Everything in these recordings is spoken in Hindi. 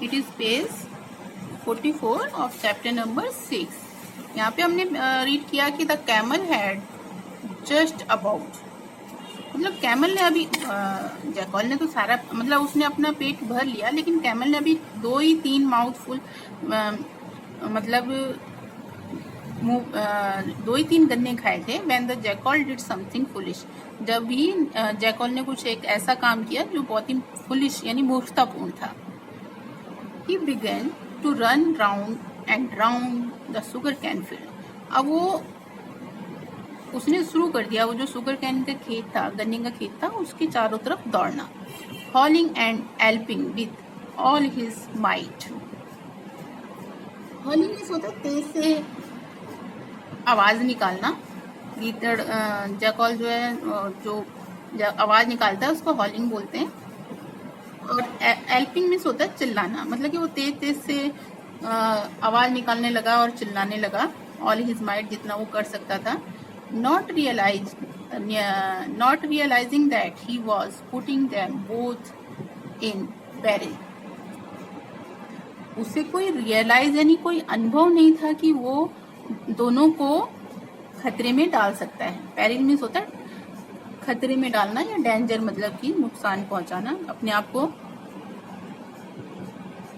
It is page 44 of chapter number 6। यहाँ पे हमने रीड किया कि the camel had just about, मतलब कैमल ने अभी जैकॉल ने तो सारा, मतलब उसने अपना पेट भर लिया, लेकिन कैमल ने अभी 2 ही 3 माउथफुल, मतलब 2 ही 3 गन्ने खाए थे। When the jackal did something foolish, जब भी जैकॉल ने कुछ एक ऐसा काम किया जो बहुत ही फुलिश यानी मूर्खतापूर्ण था। He began to run round and round the sugar cane field. अब उसने शुरू कर दिया वो जो शुगर कैन का खेत था, गन्ने का खेत था, उसके चारों तरफ दौड़ना। Howling and yelping with all his might. Howling means होता है तेज से आवाज निकालना। गीतड़ जैकॉल जो है जो आवाज निकालता है उसको हॉलिंग बोलते हैं। और एल्पिंग मीन्स होता है चिल्लाना, मतलब कि वो तेज तेज से आवाज निकालने लगा और चिल्लाने लगा। ऑल हिज माइट, जितना वो कर सकता था। Not realizing that he was putting them both in peril. उसे कोई रियलाइज यानी कोई अनुभव नहीं था कि वो दोनों को खतरे में डाल सकता है। पेरिल मीन्स होता है खतरे में डालना या डेंजर, मतलब कि नुकसान पहुंचाना अपने आप को।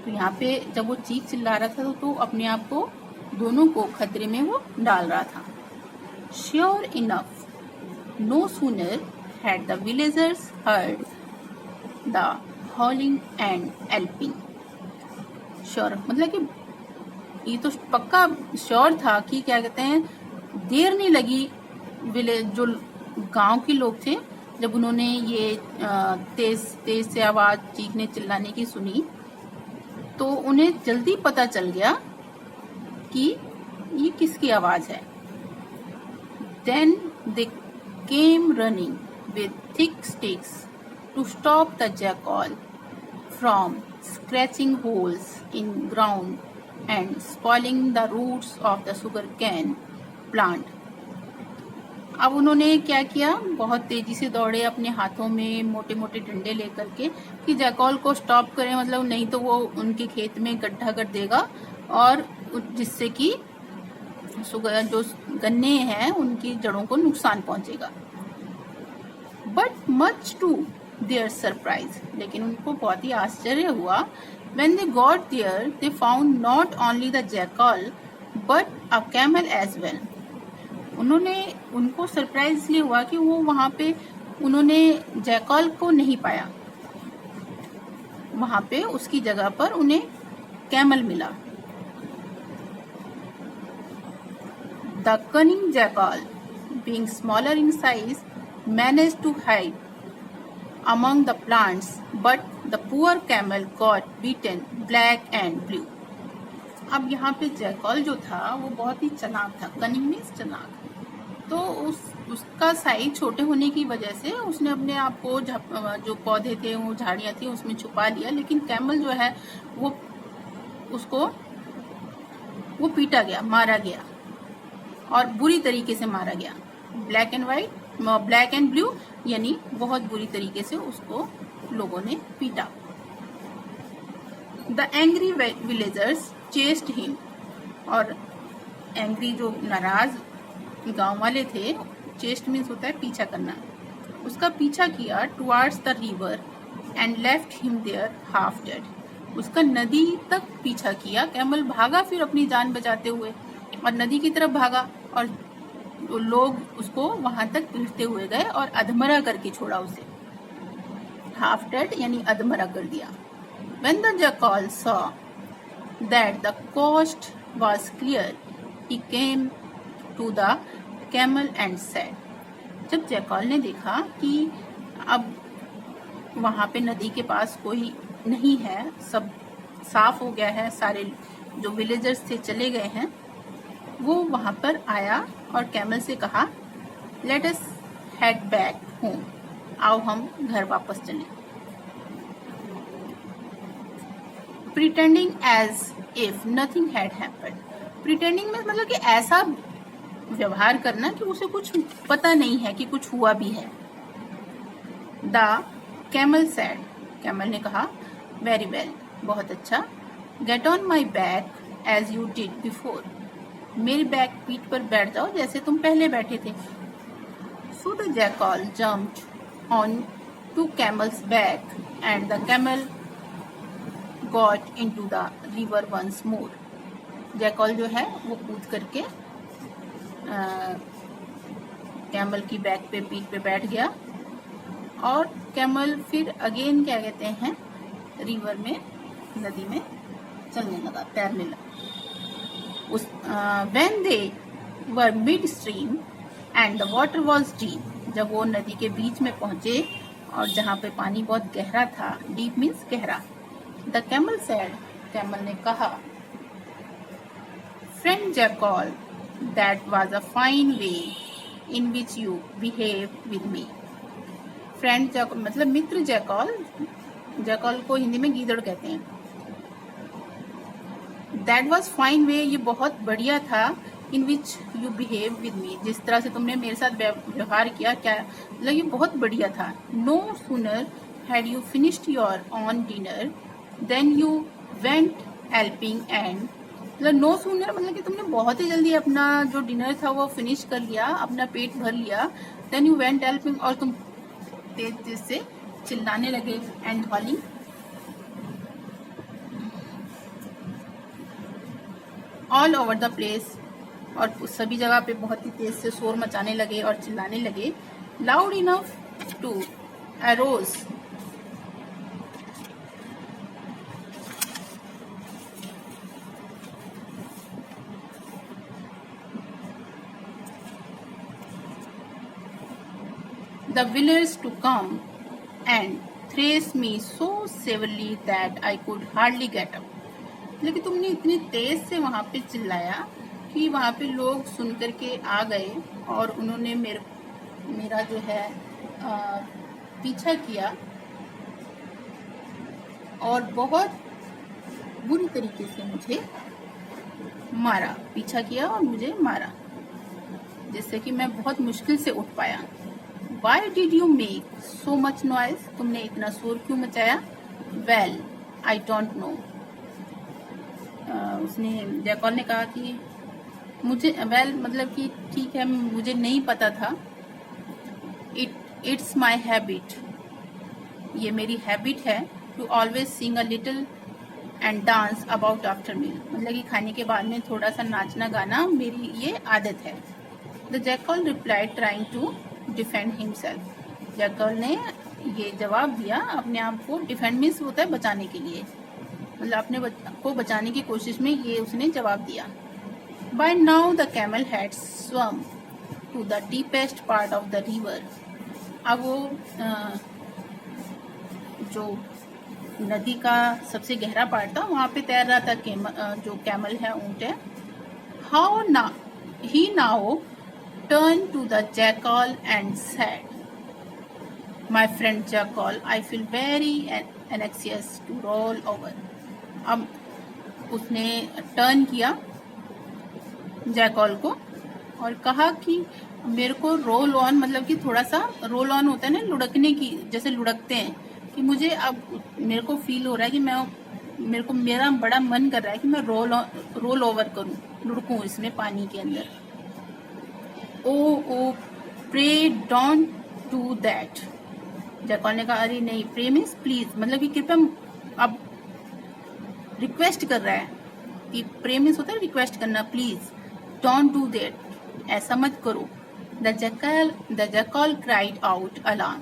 तो यहाँ पे जब वो चीख चिल्ला रहा था तो अपने आप को, दोनों को खतरे में वो डाल रहा था। Sure enough, no sooner had the villagers heard the howling and yelping. Sure मतलब कि ये तो पक्का श्योर था कि क्या कहते हैं, देर नहीं लगी विलेज जो गांव के लोग थे, जब उन्होंने ये तेज तेज से आवाज चीखने चिल्लाने की सुनी तो उन्हें जल्दी पता चल गया कि ये किसकी आवाज है। Then they came running with thick sticks to stop the jackal from scratching holes in ground and spoiling the roots of the sugarcane plant. अब उन्होंने क्या किया, बहुत तेजी से दौड़े अपने हाथों में मोटे मोटे डंडे लेकर के कि जैकॉल को स्टॉप करें, मतलब नहीं तो वो उनके खेत में गड्ढा कर देगा और जिससे कि सुगर जो गन्ने हैं उनकी जड़ों को नुकसान पहुंचेगा। But much to their surprise, लेकिन उनको बहुत ही आश्चर्य हुआ। When they got there they found not only the jackal but a camel as well. उनको सरप्राइज इसलिए हुआ कि वो वहां पे उन्होंने जैकल को नहीं पाया, वहां पे उसकी जगह पर उन्हें कैमल मिला। The cunning jackal, being smaller in size, managed to hide among the plants, but the poor camel got beaten black and blue. अब यहाँ पे जैकल जो था वो बहुत ही चालाक था। कनिंग मीन्स चालाक। तो उसका साइज छोटे होने की वजह से उसने अपने आप को जो पौधे थे वो झाड़ियाँ थी उसमें छुपा लिया, लेकिन कैमल जो है वो पीटा गया, मारा गया और बुरी तरीके से मारा गया। ब्लैक एंड ब्लू यानी बहुत बुरी तरीके से उसको लोगों ने पीटा। The angry villagers chased him, और एंग्री जो नाराज गांव वाले थे, चेस्ट मीन्स होता है पीछा करना, उसका पीछा किया towards the river and left him there half dead. उसका नदी तक पीछा किया। कैमल भागा फिर अपनी जान बचाते हुए और नदी की तरफ भागा और लोग उसको वहां तक पीटते हुए गए और अधमरा करके छोड़ा उसे। हाफ डेड यानी अधमरा कर दिया। When the jackal saw that the coast was clear, he came to the camel and said, जब जैकल ने देखा कि अब वहां पे नदी के पास कोई नहीं है, सब साफ हो गया है, सारे जो विलेजर्स थे चले गए हैं, वो वहां पर आया और कैमल से कहा, let us head back home, आओ हम घर वापस चलें। Pretending as if nothing had happened. Pretending में मतलब कि ऐसा व्यवहार करना कि उसे कुछ पता नहीं है कि कुछ हुआ भी है। द कैमल सेड, कैमल ने कहा, वेरी वेल, बहुत अच्छा। Get on my back as you did before, मेरी बैक पीठ पर बैठ जाओ जैसे तुम पहले बैठे थे। So the jackal jumped on to camel's back and the camel got into the river once more. Jackal जो है वो कूद करके कैमल की बैक पे, पीठ पे बैठ गया और कैमल फिर अगेन क्या कहते हैं, रिवर में, नदी में चलने लगा, तैरने लगा। उस when they were mid stream and the water was deep, जब वो नदी के बीच में पहुंचे और जहाँ पे पानी बहुत गहरा था, डीप मीन्स गहरा। द कैमल सेड, कैमल ने कहा, friend jackal, that was a fine way in which you behave with me. Friend jackal मतलब मित्र जैकल, जैकल को हिंदी में गीदड़ कहते हैं। दैट वॉज फाइन वे, ये बहुत बढ़िया था। In which you behave with me, जिस तरह से तुमने मेरे साथ व्यवहार किया, क्या मतलब ये बहुत बढ़िया था। No sooner had you finished your own dinner then you went helping and, मतलब नो सूनर मतलब कि तुमने बहुत ही जल्दी अपना जो डिनर था वो फिनिश कर लिया, अपना पेट भर लिया। देन यू वेंट हेल्पिंग, और तुम तेज तेज से चिल्लाने लगे, and हॉलिंग, all over the place, और सभी जगह पे बहुत ही तेज से शोर मचाने लगे और चिल्लाने लगे। Loud enough to arouse the villagers to come and thrash me so severely that I could hardly get up. लेकिन तुमने इतनी तेज से वहां पे चिल्लाया कि वहां पे लोग सुन करके आ गए और उन्होंने मेरा जो है पीछा किया और बहुत बुरी तरीके से मुझे मारा, पीछा किया और मुझे मारा, जिससे कि मैं बहुत मुश्किल से उठ पाया। Why did you make so much noise? तुमने इतना शोर क्यों मचाया? Well, I don't know. उसने, जैकल ने कहा कि मुझे, well मतलब कि ठीक है, मुझे नहीं पता था। It's my habit. ये मेरी हैबिट है to always sing a little and dance about after meal. मतलब कि खाने के बाद में थोड़ा सा नाचना गाना मेरी ये आदत है। The jackal replied, trying to defend himself. Jackal ने ये जवाब दिया, अपने आप को, डिफेंड मीन्स होता है बचाने के लिए, मतलब अपने को बचाने की कोशिश में ये उसने जवाब दिया। By now the camel had swum to the deepest part of the river. अब वो जो नदी का सबसे गहरा पार्ट था वहां पे तैर रहा था, जो कैमल है, ऊंट है। हाउ ना ही now turned to the jackal and said, my friend jackal, I feel very anxious to roll over. अब उसने टर्न किया जैकल को और कहा कि मेरे को रोल ऑन, मतलब कि थोड़ा सा रोल ऑन होता है ना, लुढ़कने की, जैसे लुढ़कते हैं, कि मुझे अब मेरे को फील हो रहा है कि मेरा बड़ा मन कर रहा है कि मैं रोल ओवर करूं, लुढ़कूं इसमें पानी के अंदर। Oh pray don't do that. Jackal ने कहा, अरे नहीं, प्रे मीन्स प्लीज, मतलब कि कृपया, अब रिक्वेस्ट कर रहा है कि प्रे मीन्स होता है रिक्वेस्ट करना, प्लीज डोंट डू दैट, ऐसा मत करो। The jackal cried out alarm.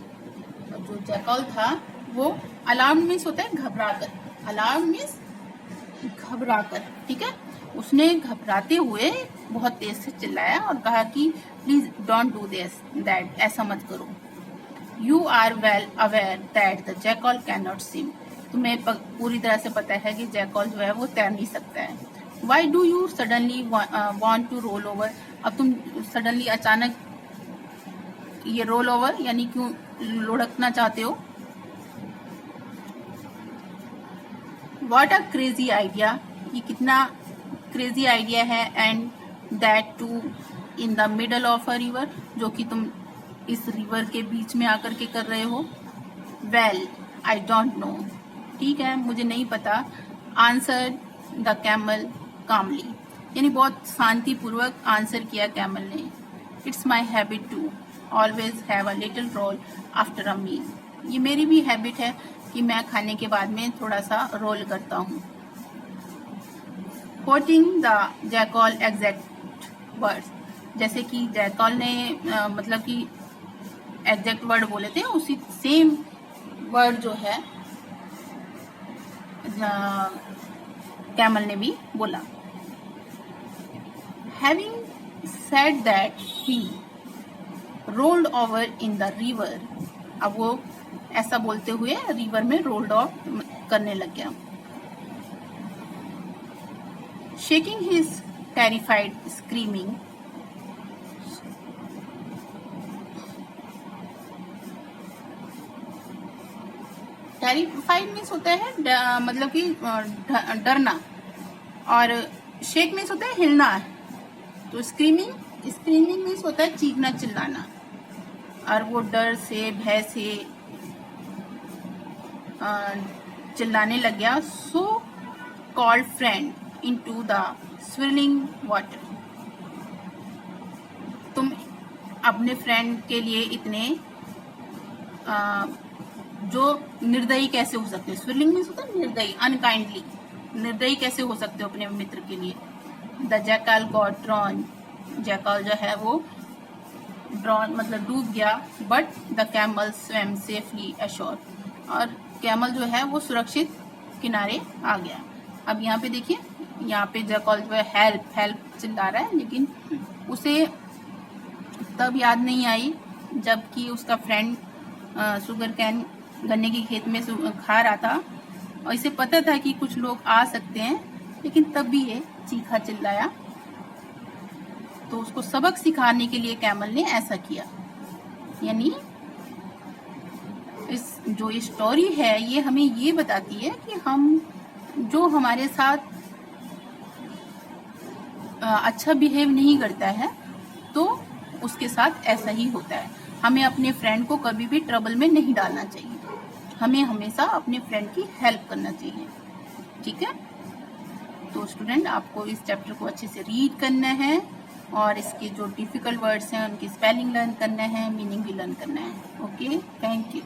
जो जैकल था वो, अलार्म मीन्स होता है घबरा कर, अलार्म मीन्स घबरा कर, ठीक है। उसने घबराते हुए बहुत तेज से चिल्लाया और कहा कि please don't do this that, ऐसा मत करो। You are well aware that the jackal can not swim. तुम्हें पूरी तरह से पता है कि जैकल जो है वो तैर नहीं सकता है। Why do you suddenly want to roll over. अब तुम सडनली, अचानक ये रोल ओवर यानी क्यों लुढ़कना चाहते हो। वॉट अ क्रेजी आइडिया, ये कितना क्रेजी आइडिया है। And that too in the middle of a river, जो कि तुम इस रिवर के बीच में आकर के कर रहे हो। वेल आई डोंट नो, ठीक है, मुझे नहीं पता। आंसर द कैमल कामली, यानी बहुत शांतिपूर्वक आंसर किया कैमल ने। It's my habit to always have a little roll after a meal, ये मेरी भी हैबिट है कि मैं खाने के बाद में थोड़ा सा रोल करता हूँ। Coating the jackal exact words, जैसे कि जैकॉल ने मतलब कि एग्जैक्ट वर्ड बोले थे, उसी सेम वर्ड जो है कैमल ने भी बोला। Having said that, he rolled over in the river, अब वो ऐसा बोलते हुए रिवर में रोल्ड ऑफ करने लग गया। Shaking his terrified screaming, terrified means होता है मतलब कि डरना, और शेक मीन्स होता है हिलना, तो स्क्रीमिंग मीन्स होता है चीखना चिल्लाना, और वो डर से भय से चिल्लाने लग गया। So called friend into the swirling water, तुम अपने फ्रेंड के लिए इतने जो निर्दयी कैसे हो सकते हो, स्विलिंग मीन्स होता है निर्दयी, अनकाइंडली, निर्दयी कैसे हो सकते हो अपने मित्र के लिए। The jackal got drawn, jackal जो है वो ड्रॉन मतलब डूब गया। But the camel swim safely assure, और कैमल जो है वो सुरक्षित किनारे आ गया। अब यहाँ पे देखिए, यहाँ पे जैकल जो है हेल्प हेल्प चिल्ला रहा है, लेकिन उसे तब याद नहीं आई जबकि उसका फ्रेंड शुगर कैन गन्ने के खेत में खा रहा था, और इसे पता था कि कुछ लोग आ सकते हैं, लेकिन तब भी ये चीखा चिल्लाया। तो उसको सबक सिखाने के लिए कैमल ने ऐसा किया। यानी इस जो ये स्टोरी है ये हमें ये बताती है कि हम जो हमारे साथ अच्छा बिहेव नहीं करता है तो उसके साथ ऐसा ही होता है। हमें अपने फ्रेंड को कभी भी ट्रबल में नहीं डालना चाहिए, हमें हमेशा अपने फ्रेंड की हेल्प करना चाहिए। ठीक है, तो स्टूडेंट आपको इस चैप्टर को अच्छे से रीड करना है, और इसके जो डिफिकल्ट वर्ड्स हैं उनकी स्पेलिंग लर्न करना है, मीनिंग भी लर्न करना है। Okay, thank you.